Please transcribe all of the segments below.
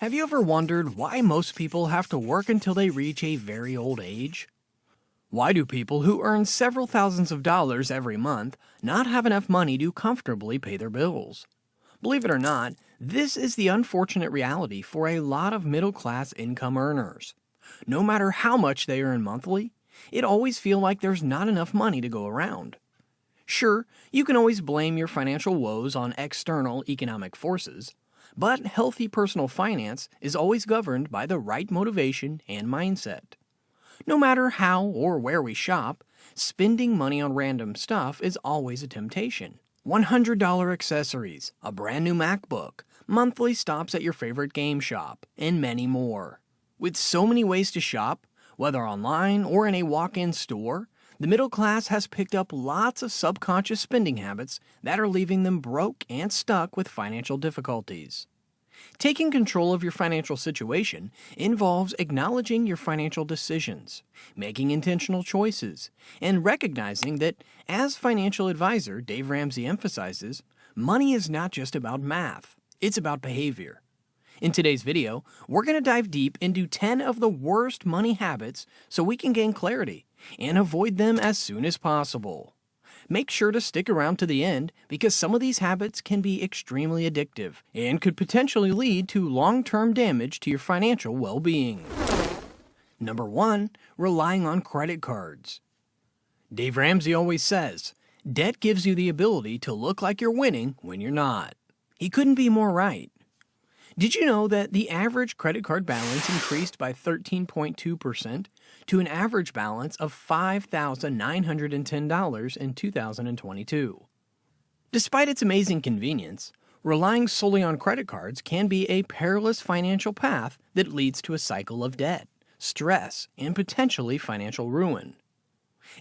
Have you ever wondered why most people have to work until they reach a very old age? Why do people who earn several thousands of dollars every month not have enough money to comfortably pay their bills? Believe it or not, this is the unfortunate reality for a lot of middle-class income earners. No matter how much they earn monthly, it always feels like there's not enough money to go around. Sure, you can always blame your financial woes on external economic forces, but healthy personal finance is always governed by the right motivation and mindset. No matter how or where we shop, spending money on random stuff is always a temptation. $100 accessories, a brand new MacBook, monthly stops at your favorite game shop, and many more. With so many ways to shop, whether online or in a walk-in store, the middle class has picked up lots of subconscious spending habits that are leaving them broke and stuck with financial difficulties. Taking control of your financial situation involves acknowledging your financial decisions, making intentional choices, and recognizing that, as financial advisor Dave Ramsey emphasizes, money is not just about math, it's about behavior. In today's video, we're going to dive deep into 10 of the worst money habits so we can gain clarity and avoid them as soon as possible. Make sure to stick around to the end because some of these habits can be extremely addictive and could potentially lead to long-term damage to your financial well-being. Number 1. Relying on credit cards. Dave Ramsey always says, debt gives you the ability to look like you're winning when you're not. He couldn't be more right. Did you know that the average credit card balance increased by 13.2% to an average balance of $5,910 in 2022? Despite its amazing convenience, relying solely on credit cards can be a perilous financial path that leads to a cycle of debt, stress, and potentially financial ruin.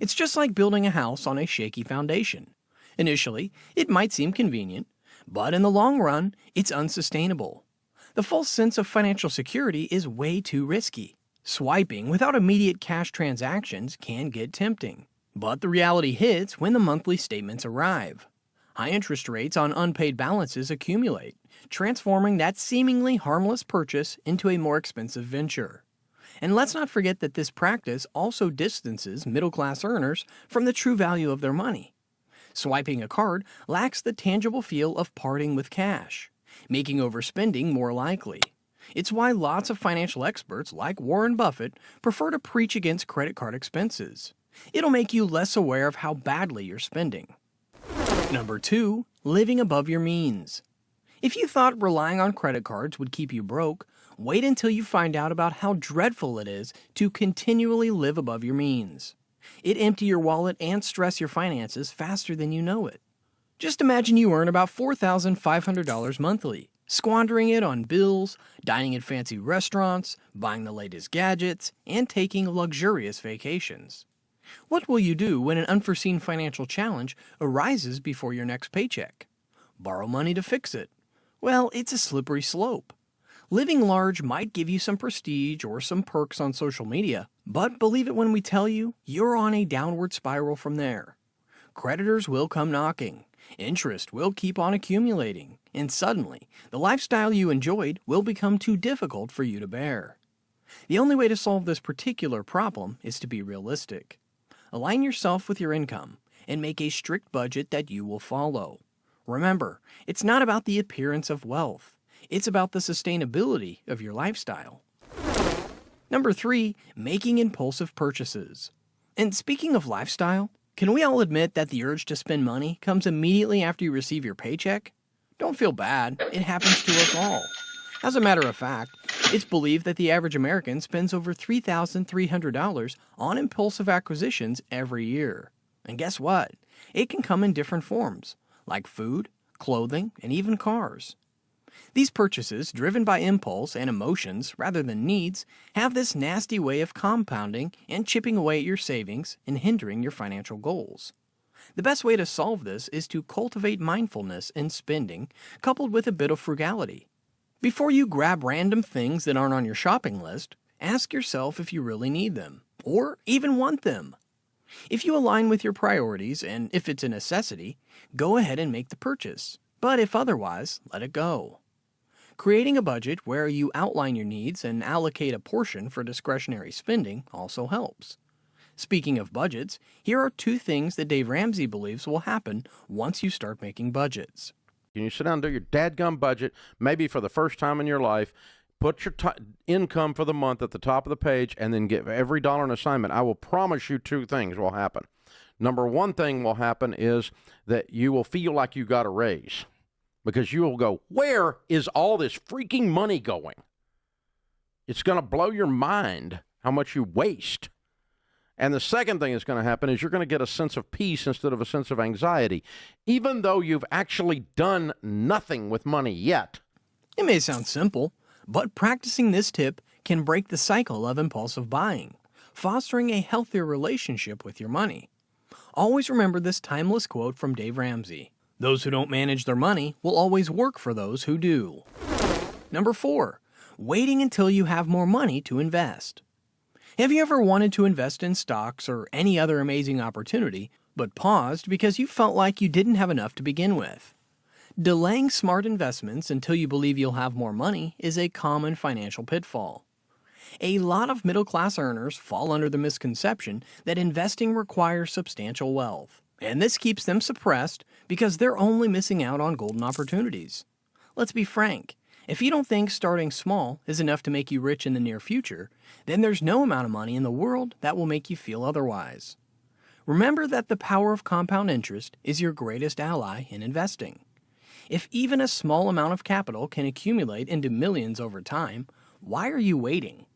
It's just like building a house on a shaky foundation. Initially, it might seem convenient, but in the long run, it's unsustainable. The false sense of financial security is way too risky. Swiping without immediate cash transactions can get tempting, but the reality hits when the monthly statements arrive. High interest rates on unpaid balances accumulate, transforming that seemingly harmless purchase into a more expensive venture. And let's not forget that this practice also distances middle-class earners from the true value of their money. Swiping a card lacks the tangible feel of parting with cash, making overspending more likely. It's why lots of financial experts like Warren Buffett prefer to preach against credit card expenses. It'll make you less aware of how badly you're spending. Number 2. Living above your means. If you thought relying on credit cards would keep you broke, wait until you find out about how dreadful it is to continually live above your means. It empty your wallet and stress your finances faster than you know it. Just imagine you earn about $4,500 monthly, squandering it on bills, dining at fancy restaurants, buying the latest gadgets, and taking luxurious vacations. What will you do when an unforeseen financial challenge arises before your next paycheck? Borrow money to fix it? Well, it's a slippery slope. Living large might give you some prestige or some perks on social media, but believe it when we tell you, you're on a downward spiral from there. Creditors will come knocking. Interest will keep on accumulating, and suddenly, the lifestyle you enjoyed will become too difficult for you to bear. The only way to solve this particular problem is to be realistic. Align yourself with your income and make a strict budget that you will follow. Remember, it's not about the appearance of wealth. It's about the sustainability of your lifestyle. Number 3. Making impulsive purchases. And speaking of lifestyle, can we all admit that the urge to spend money comes immediately after you receive your paycheck? Don't feel bad, it happens to us all. As a matter of fact, it's believed that the average American spends over $3,300 on impulsive acquisitions every year. And guess what? It can come in different forms, like food, clothing, and even cars. These purchases, driven by impulse and emotions rather than needs, have this nasty way of compounding and chipping away at your savings and hindering your financial goals. The best way to solve this is to cultivate mindfulness in spending, coupled with a bit of frugality. Before you grab random things that aren't on your shopping list, ask yourself if you really need them, or even want them. If you align with your priorities and if it's a necessity, go ahead and make the purchase. But if otherwise, let it go. Creating a budget where you outline your needs and allocate a portion for discretionary spending also helps. Speaking of budgets, here are two things that Dave Ramsey believes will happen once you start making budgets. You sit down and do your dadgum budget, maybe for the first time in your life. Put your income for the month at the top of the page and then give every dollar an assignment. I will promise you two things will happen. Number one thing will happen is that you will feel like you got a raise because you will go, where is all this freaking money going? It's going to blow your mind how much you waste. And the second thing that's going to happen is you're going to get a sense of peace instead of a sense of anxiety, even though you've actually done nothing with money yet. It may sound simple, but practicing this tip can break the cycle of impulsive buying, fostering a healthier relationship with your money. Always remember this timeless quote from Dave Ramsey: "Those who don't manage their money will always work for those who do." Number 4, waiting until you have more money to invest. Have you ever wanted to invest in stocks or any other amazing opportunity, but paused because you felt like you didn't have enough to begin with? Delaying smart investments until you believe you'll have more money is a common financial pitfall. A lot of middle-class earners fall under the misconception that investing requires substantial wealth, and this keeps them suppressed because they're only missing out on golden opportunities. Let's be frank. If you don't think starting small is enough to make you rich in the near future, then there's no amount of money in the world that will make you feel otherwise. Remember that the power of compound interest is your greatest ally in investing. If even a small amount of capital can accumulate into millions over time, why are you waiting?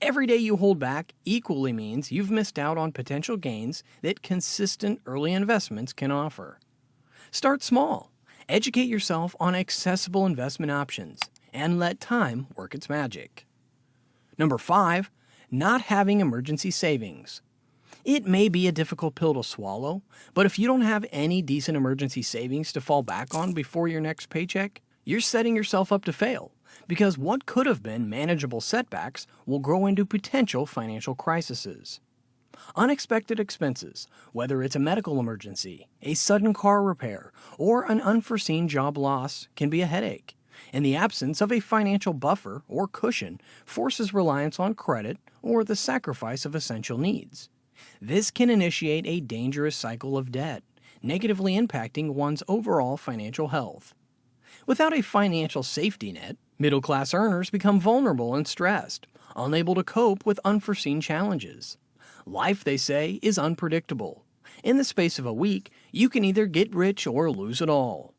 Every day you hold back equally means you've missed out on potential gains that consistent early investments can offer. Start small. Educate yourself on accessible investment options, and let time work its magic. Number 5, not having emergency savings. It may be a difficult pill to swallow, but if you don't have any decent emergency savings to fall back on before your next paycheck, you're setting yourself up to fail, because what could have been manageable setbacks will grow into potential financial crises. Unexpected expenses, whether it's a medical emergency, a sudden car repair, or an unforeseen job loss, can be a headache, and the absence of a financial buffer or cushion forces reliance on credit or the sacrifice of essential needs. This can initiate a dangerous cycle of debt, negatively impacting one's overall financial health. Without a financial safety net, middle-class earners become vulnerable and stressed, unable to cope with unforeseen challenges. Life, they say, is unpredictable. In the space of a week, you can either get rich or lose it all.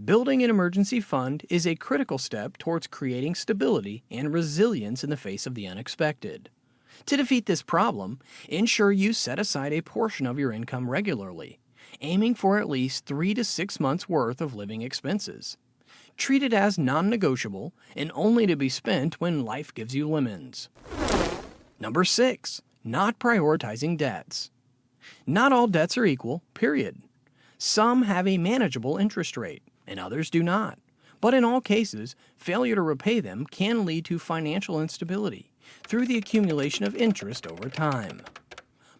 Building an emergency fund is a critical step towards creating stability and resilience in the face of the unexpected. To defeat this problem, ensure you set aside a portion of your income regularly, aiming for at least 3 to 6 months' worth of living expenses. Treat it as non-negotiable and only to be spent when life gives you lemons. Number 6. Not prioritizing debts. Not all debts are equal, period. Some have a manageable interest rate, and others do not. But in all cases, failure to repay them can lead to financial instability through the accumulation of interest over time.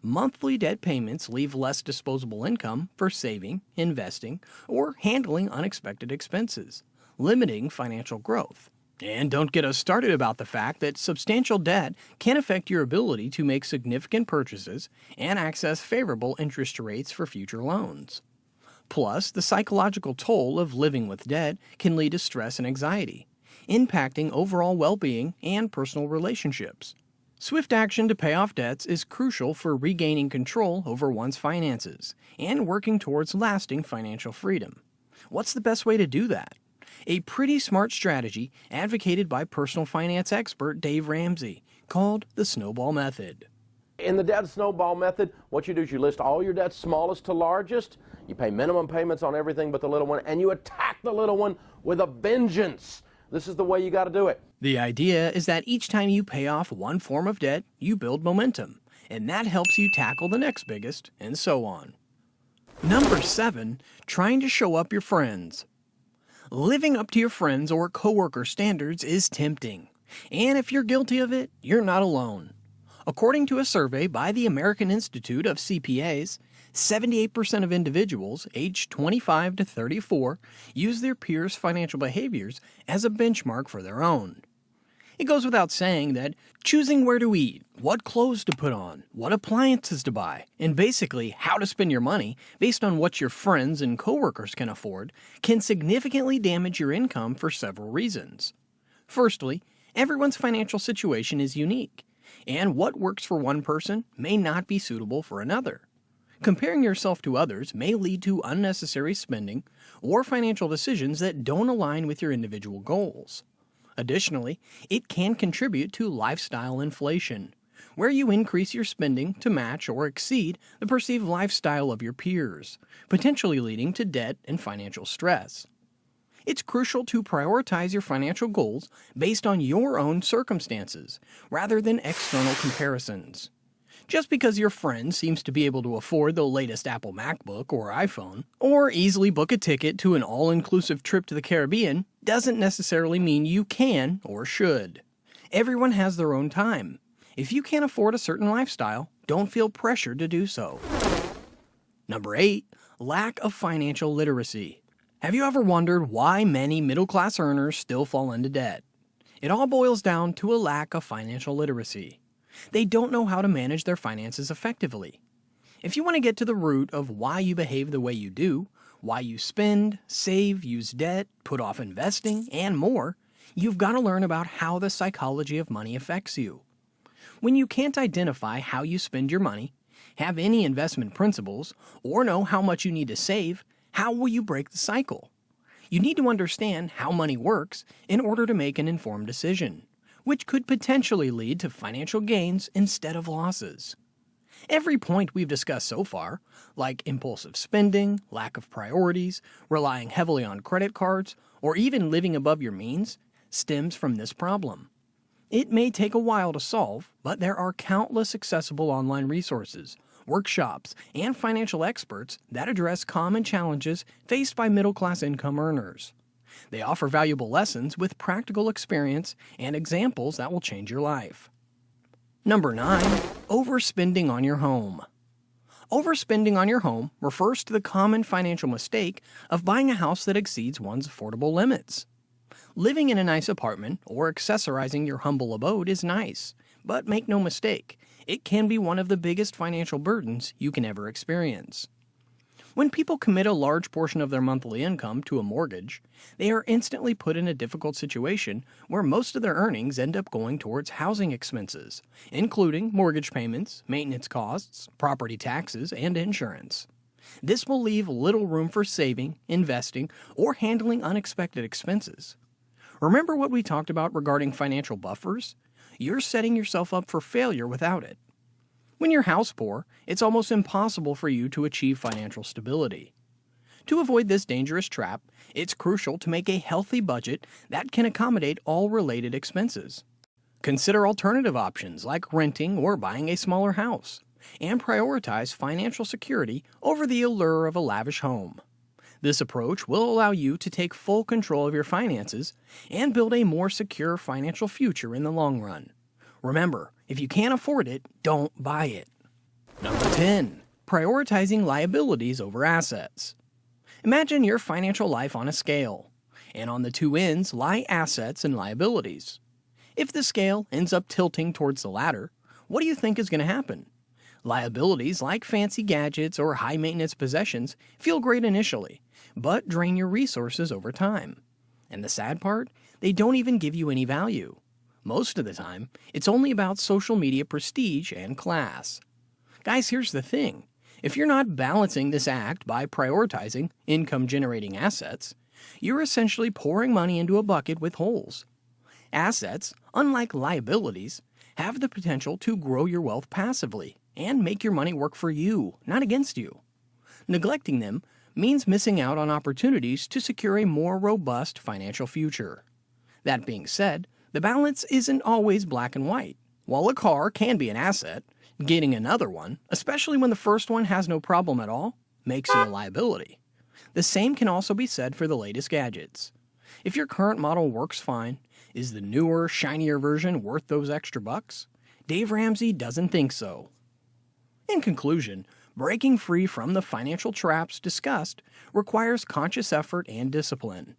Monthly debt payments leave less disposable income for saving, investing, or handling unexpected expenses, limiting financial growth. And don't get us started about the fact that substantial debt can affect your ability to make significant purchases and access favorable interest rates for future loans. Plus, the psychological toll of living with debt can lead to stress and anxiety, impacting overall well-being and personal relationships. Swift action to pay off debts is crucial for regaining control over one's finances and working towards lasting financial freedom. What's the best way to do that? A pretty smart strategy advocated by personal finance expert Dave Ramsey, called the snowball method. In the debt snowball method, what you do is you list all your debts, smallest to largest. You pay minimum payments on everything but the little one, and you attack the little one with a vengeance. This is the way you got to do it. The idea is that each time you pay off one form of debt, you build momentum, and that helps you tackle the next biggest, and so on. Number 7, trying to show up your friends. Living up to your friends' or coworker standards is tempting, and if you're guilty of it, you're not alone. According to a survey by the American Institute of CPAs, 78% of individuals aged 25 to 34 use their peers' financial behaviors as a benchmark for their own. It goes without saying that choosing where to eat, what clothes to put on, what appliances to buy, and basically how to spend your money based on what your friends and coworkers can afford can significantly damage your income for several reasons. Firstly, everyone's financial situation is unique, and what works for one person may not be suitable for another. Comparing yourself to others may lead to unnecessary spending or financial decisions that don't align with your individual goals. Additionally, it can contribute to lifestyle inflation, where you increase your spending to match or exceed the perceived lifestyle of your peers, potentially leading to debt and financial stress. It's crucial to prioritize your financial goals based on your own circumstances, rather than external comparisons. Just because your friend seems to be able to afford the latest Apple MacBook or iPhone, or easily book a ticket to an all-inclusive trip to the Caribbean, doesn't necessarily mean you can or should. Everyone has their own time. If you can't afford a certain lifestyle, don't feel pressured to do so. Number 8. Lack of financial literacy. Have you ever wondered why many middle-class earners still fall into debt? It all boils down to a lack of financial literacy. They don't know how to manage their finances effectively. If you want to get to the root of why you behave the way you do, why you spend, save, use debt, put off investing, and more, you've got to learn about how the psychology of money affects you. When you can't identify how you spend your money, have any investment principles, or know how much you need to save, how will you break the cycle? You need to understand how money works in order to make an informed decision, which could potentially lead to financial gains instead of losses. Every point we've discussed so far, like impulsive spending, lack of priorities, relying heavily on credit cards, or even living above your means, stems from this problem. It may take a while to solve, but there are countless accessible online resources, workshops, and financial experts that address common challenges faced by middle-class income earners. They offer valuable lessons with practical experience and examples that will change your life. Number 9. Overspending on your home. Overspending on your home refers to the common financial mistake of buying a house that exceeds one's affordable limits. Living in a nice apartment or accessorizing your humble abode is nice, but make no mistake, it can be one of the biggest financial burdens you can ever experience. When people commit a large portion of their monthly income to a mortgage, they are instantly put in a difficult situation where most of their earnings end up going towards housing expenses, including mortgage payments, maintenance costs, property taxes, and insurance. This will leave little room for saving, investing, or handling unexpected expenses. Remember what we talked about regarding financial buffers? You're setting yourself up for failure without it. When you're house poor, it's almost impossible for you to achieve financial stability. To avoid this dangerous trap, it's crucial to make a healthy budget that can accommodate all related expenses. Consider alternative options like renting or buying a smaller house, and prioritize financial security over the allure of a lavish home. This approach will allow you to take full control of your finances and build a more secure financial future in the long run. Remember, if you can't afford it, don't buy it. Number 10. Prioritizing liabilities over assets. Imagine your financial life on a scale, and on the two ends lie assets and liabilities. If the scale ends up tilting towards the latter, what do you think is going to happen? Liabilities like fancy gadgets or high-maintenance possessions feel great initially, but drain your resources over time. And the sad part? They don't even give you any value. Most of the time, it's only about social media prestige and class. Guys, here's the thing. If you're not balancing this act by prioritizing income-generating assets, you're essentially pouring money into a bucket with holes. Assets, unlike liabilities, have the potential to grow your wealth passively and make your money work for you, not against you. Neglecting them means missing out on opportunities to secure a more robust financial future. That being said, the balance isn't always black and white. While a car can be an asset, getting another one, especially when the first one has no problem at all, makes it a liability. The same can also be said for the latest gadgets. If your current model works fine, is the newer, shinier version worth those extra bucks? Dave Ramsey doesn't think so. In conclusion, Breaking free from the financial traps discussed requires conscious effort and discipline.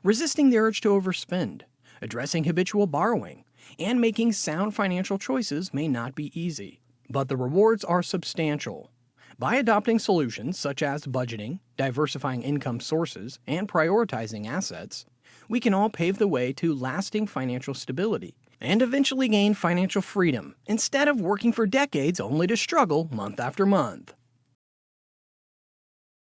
Resisting the urge to overspend, addressing habitual borrowing, and making sound financial choices may not be easy, but the rewards are substantial. By adopting solutions such as budgeting, diversifying income sources, and prioritizing assets, we can all pave the way to lasting financial stability and eventually gain financial freedom instead of working for decades only to struggle month after month.